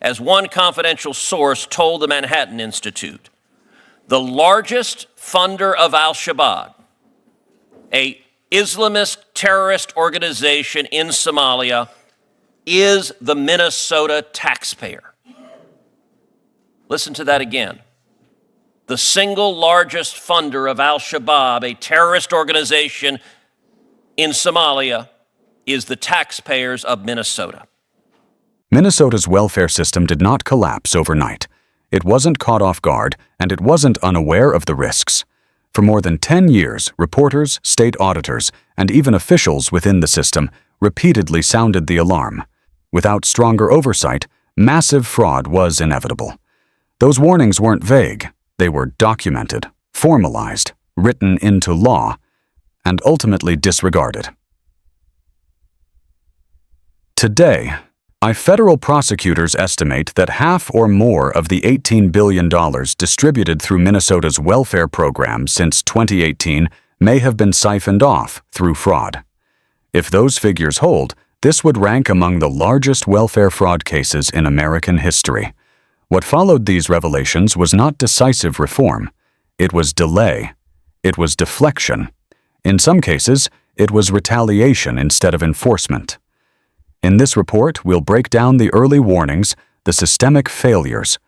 as one confidential source told the Manhattan Institute, the largest funder of al-Shabaab, an Islamist terrorist organization in Somalia, is the Minnesota taxpayer. Listen to that again. The single largest funder of al-Shabaab, a terrorist organization in Somalia, is the taxpayers of Minnesota. Minnesota's welfare system did not collapse overnight. It wasn't caught off guard, and it wasn't unaware of the risks. For more than 10 years, reporters, state auditors, and even officials within the system repeatedly sounded the alarm. Without stronger oversight, massive fraud was inevitable. Those warnings weren't vague. They were documented, formalized, written into law, and ultimately disregarded. Today, federal prosecutors estimate that half or more of the $18 billion distributed through Minnesota's welfare program since 2018 may have been siphoned off through fraud. If those figures hold, this would rank among the largest welfare fraud cases in American history. What followed these revelations was not decisive reform. It was delay. It was deflection. In some cases, it was retaliation instead of enforcement. In this report, we'll break down the early warnings, the systemic failures,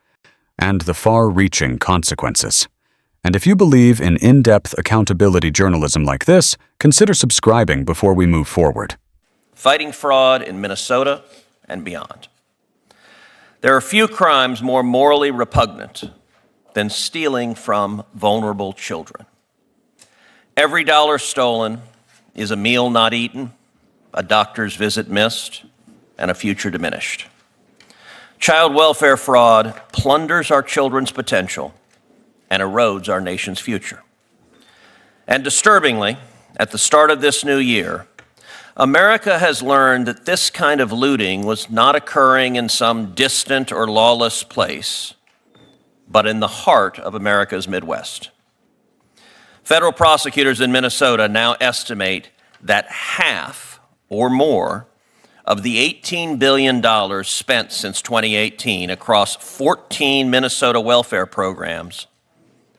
and the far-reaching consequences. And if you believe in in-depth accountability journalism like this, consider subscribing before we move forward. Fighting fraud in Minnesota and beyond. There are few crimes more morally repugnant than stealing from vulnerable children. Every dollar stolen is a meal not eaten, a doctor's visit missed, and a future diminished. Child welfare fraud plunders our children's potential and erodes our nation's future. And disturbingly, at the start of this new year, America has learned that this kind of looting was not occurring in some distant or lawless place, but in the heart of America's Midwest. Federal prosecutors in Minnesota now estimate that half or more of the $18 billion spent since 2018 across 14 Minnesota welfare programs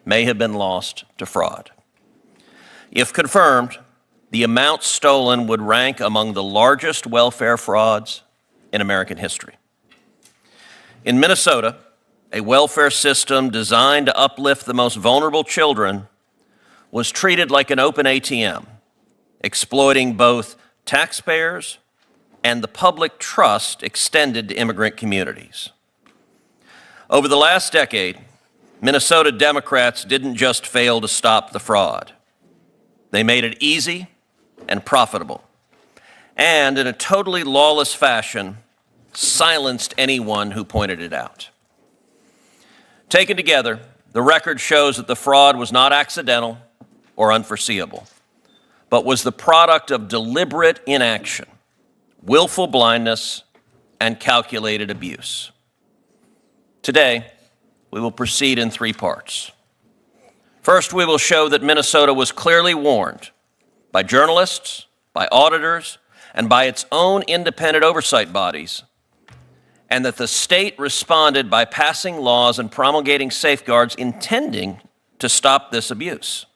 may have been lost to fraud. If confirmed, the amount stolen would rank among the largest welfare frauds in American history. In Minnesota, a welfare system designed to uplift the most vulnerable children was treated like an open ATM, exploiting both taxpayers and the public trust extended to immigrant communities. Over the last decade, Minnesota Democrats didn't just fail to stop the fraud. They made it easy and profitable, and in a totally lawless fashion, silenced anyone who pointed it out. Taken together, the record shows that the fraud was not accidental or unforeseeable, but was the product of deliberate inaction, willful blindness, and calculated abuse. Today, we will proceed in three parts. First, we will show that Minnesota was clearly warned by journalists, by auditors, and by its own independent oversight bodies, and that the state responded by passing laws and promulgating safeguards intending to stop this abuse.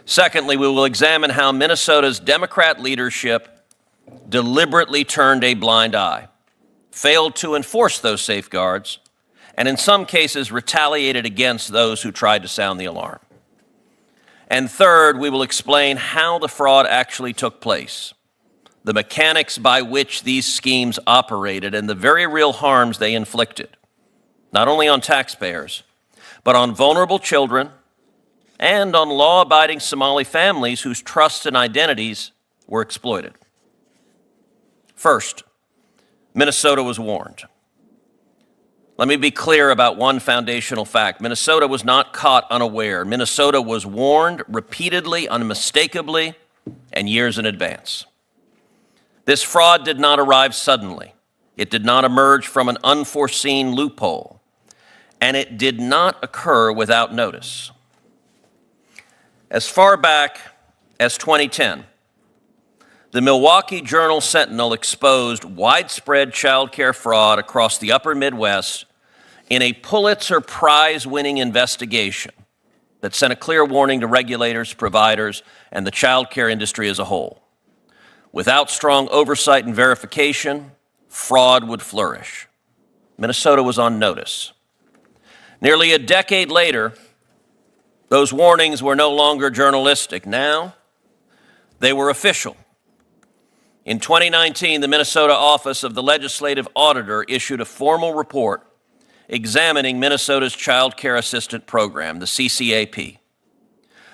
Secondly, we will examine how Minnesota's Democrat leadership deliberately turned a blind eye, failed to enforce those safeguards, and in some cases retaliated against those who tried to sound the alarm. And third, we will explain how the fraud actually took place, the mechanics by which these schemes operated, and the very real harms they inflicted, not only on taxpayers, but on vulnerable children and on law-abiding Somali families whose trust and identities were exploited. First, Minnesota was warned. Let me be clear about one foundational fact. Minnesota was not caught unaware. Minnesota was warned repeatedly, unmistakably, and years in advance. This fraud did not arrive suddenly. It did not emerge from an unforeseen loophole, and it did not occur without notice. As far back as 2010, The Milwaukee Journal Sentinel exposed widespread child care fraud across the upper Midwest in a Pulitzer Prize-winning investigation that sent a clear warning to regulators, providers, and the child care industry as a whole. Without strong oversight and verification, fraud would flourish. Minnesota was on notice. Nearly a decade later, those warnings were no longer journalistic. Now, they were official. In 2019, the Minnesota Office of the Legislative Auditor issued a formal report examining Minnesota's Child Care Assistant Program, the CCAP.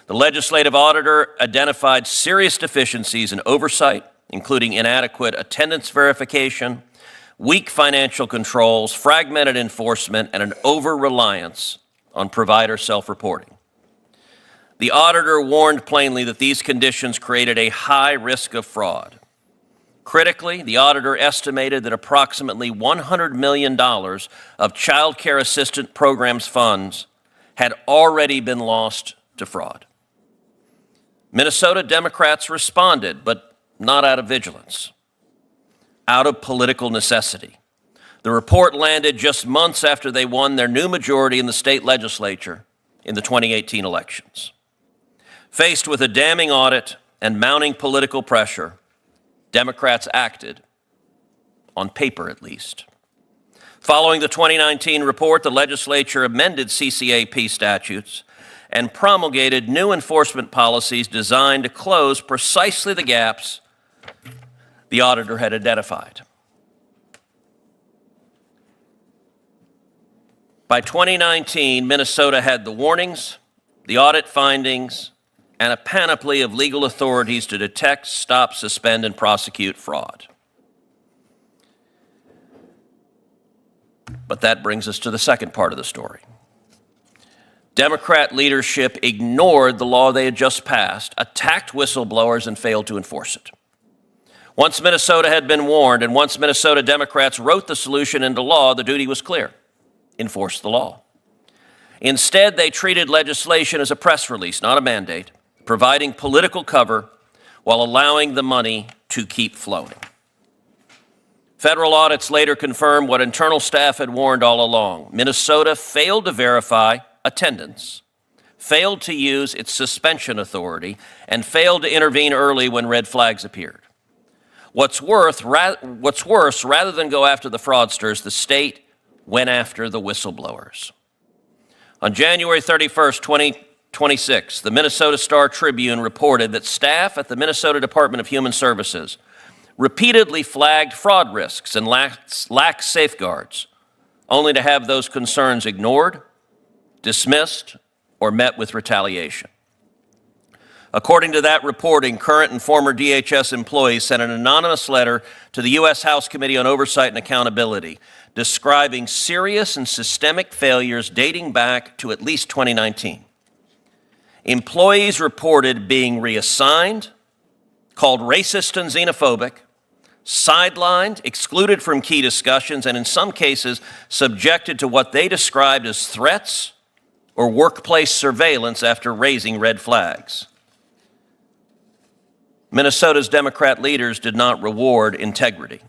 The legislative auditor identified serious deficiencies in oversight, including inadequate attendance verification, weak financial controls, fragmented enforcement, and an over-reliance on provider self-reporting. The auditor warned plainly that these conditions created a high risk of fraud. Critically, the auditor estimated that approximately $100 million of Child Care Assistant Programs funds had already been lost to fraud. Minnesota Democrats responded, but not out of vigilance, out of political necessity. The report landed just months after they won their new majority in the state legislature in the 2018 elections. Faced with a damning audit and mounting political pressure, Democrats acted, on paper at least. Following the 2019 report, the legislature amended CCAP statutes and promulgated new enforcement policies designed to close precisely the gaps the auditor had identified. By 2019, Minnesota had the warnings, the audit findings, and a panoply of legal authorities to detect, stop, suspend, and prosecute fraud. But that brings us to the second part of the story. Democrat leadership ignored the law they had just passed, attacked whistleblowers, and failed to enforce it. Once Minnesota had been warned, and once Minnesota Democrats wrote the solution into law, the duty was clear: enforce the law. Instead, they treated legislation as a press release, not a mandate, providing political cover while allowing the money to keep flowing. Federal audits later confirmed what internal staff had warned all along. Minnesota failed to verify attendance, failed to use its suspension authority, and failed to intervene early when red flags appeared. What's worse, rather than go after the fraudsters, the state went after the whistleblowers. On January 31st, 2026, the Minnesota Star-Tribune reported that staff at the Minnesota Department of Human Services repeatedly flagged fraud risks and lax safeguards, only to have those concerns ignored, dismissed, or met with retaliation. According to that reporting, current and former DHS employees sent an anonymous letter to the U.S. House Committee on Oversight and Accountability describing serious and systemic failures dating back to at least 2019. Employees reported being reassigned, called racist and xenophobic, sidelined, excluded from key discussions, and in some cases subjected to what they described as threats or workplace surveillance after raising red flags. Minnesota's Democrat leaders did not reward integrity.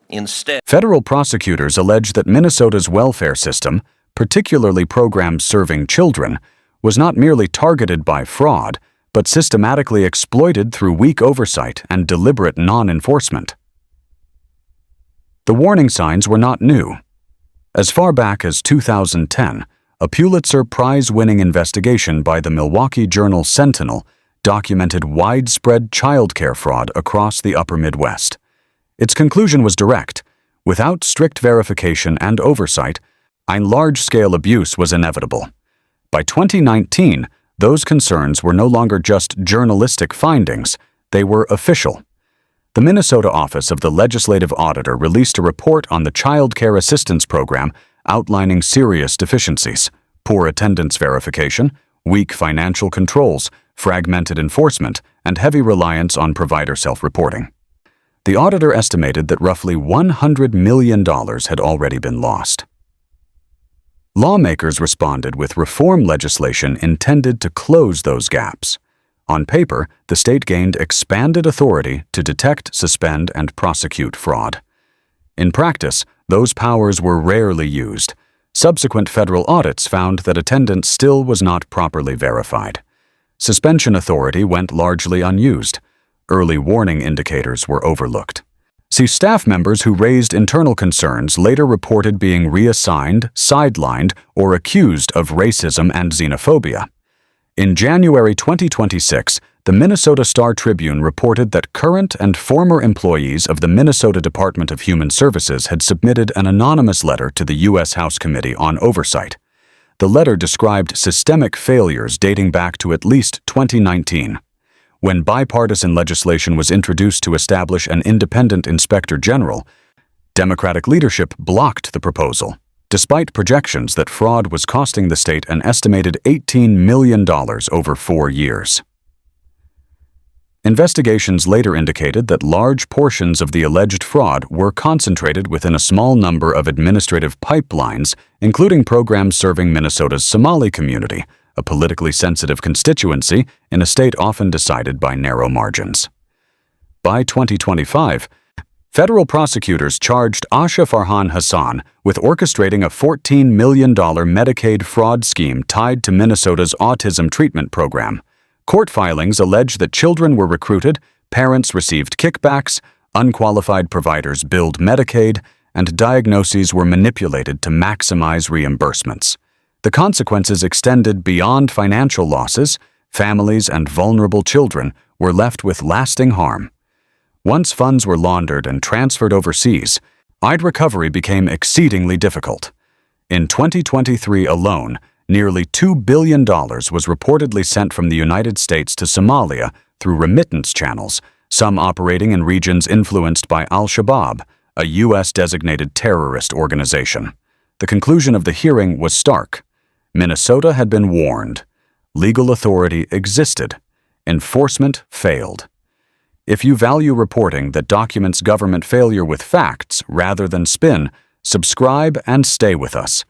Instead, federal prosecutors allege that Minnesota's welfare system, particularly programs serving children, was not merely targeted by fraud, but systematically exploited through weak oversight and deliberate non-enforcement. The warning signs were not new. As far back as 2010, a Pulitzer Prize-winning investigation by the Milwaukee Journal Sentinel documented widespread child care fraud across the upper Midwest. Its conclusion was direct. Without strict verification and oversight, a large-scale abuse was inevitable. By 2019, those concerns were no longer just journalistic findings, they were official. The Minnesota Office of the Legislative Auditor released a report on the Child Care Assistance Program outlining serious deficiencies: poor attendance verification, weak financial controls, fragmented enforcement, and heavy reliance on provider self-reporting. The auditor estimated that roughly $100 million had already been lost. Lawmakers responded with reform legislation intended to close those gaps. On paper, the state gained expanded authority to detect, suspend, and prosecute fraud. In practice, those powers were rarely used. Subsequent federal audits found that attendance still was not properly verified. Suspension authority went largely unused. Early warning indicators were overlooked. See, staff members who raised internal concerns later reported being reassigned, sidelined, or accused of racism and xenophobia. In January 2026, the Minnesota Star-Tribune reported that current and former employees of the Minnesota Department of Human Services had submitted an anonymous letter to the U.S. House Committee on Oversight. The letter described systemic failures dating back to at least 2019. When bipartisan legislation was introduced to establish an independent inspector general, Democratic leadership blocked the proposal, despite projections that fraud was costing the state an estimated $18 million over 4 years. Investigations later indicated that large portions of the alleged fraud were concentrated within a small number of administrative pipelines, including programs serving Minnesota's Somali community, a politically sensitive constituency in a state often decided by narrow margins. By 2025, federal prosecutors charged Asha Farhan Hassan with orchestrating a $14 million Medicaid fraud scheme tied to Minnesota's autism treatment program. Court filings allege that children were recruited, parents received kickbacks, unqualified providers billed Medicaid, and diagnoses were manipulated to maximize reimbursements. The consequences extended beyond financial losses. Families and vulnerable children were left with lasting harm. Once funds were laundered and transferred overseas, aid recovery became exceedingly difficult. In 2023 alone, nearly $2 billion was reportedly sent from the United States to Somalia through remittance channels, some operating in regions influenced by Al-Shabaab, a U.S.-designated terrorist organization. The conclusion of the hearing was stark. Minnesota had been warned. Legal authority existed. Enforcement failed. If you value reporting that documents government failure with facts rather than spin, subscribe and stay with us.